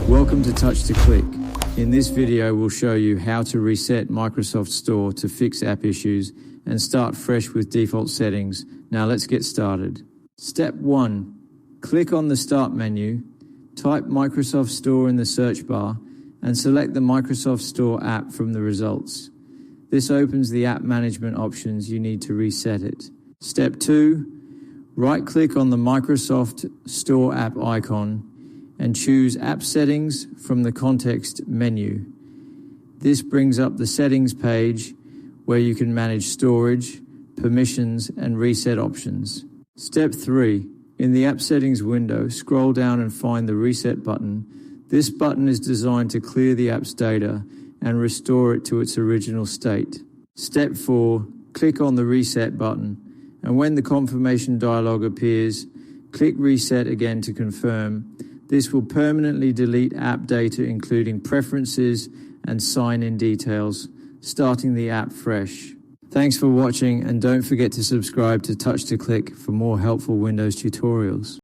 Welcome to Touch to Click. In this video, we'll show you how to reset Microsoft Store to fix app issues and start fresh with default settings. Now let's get started. Step 1. Click on the Start menu, type Microsoft Store in the search bar, and select the Microsoft Store app from the results. This opens the app management options you need to reset it. Step 2. Right-click on the Microsoft Store app icon and choose App Settings from the context menu. This brings up the settings page where you can manage storage, permissions, and reset options. Step 3. In the App Settings window, scroll down and find the Reset button. This button is designed to clear the app's data and restore it to its original state. Step 4. Click on the Reset button, and when the confirmation dialog appears, click Reset again to confirm. This will permanently delete app data including preferences and sign-in details, starting the app fresh. Thanks for watching, and don't forget to subscribe to Touch to Click for more helpful Windows tutorials.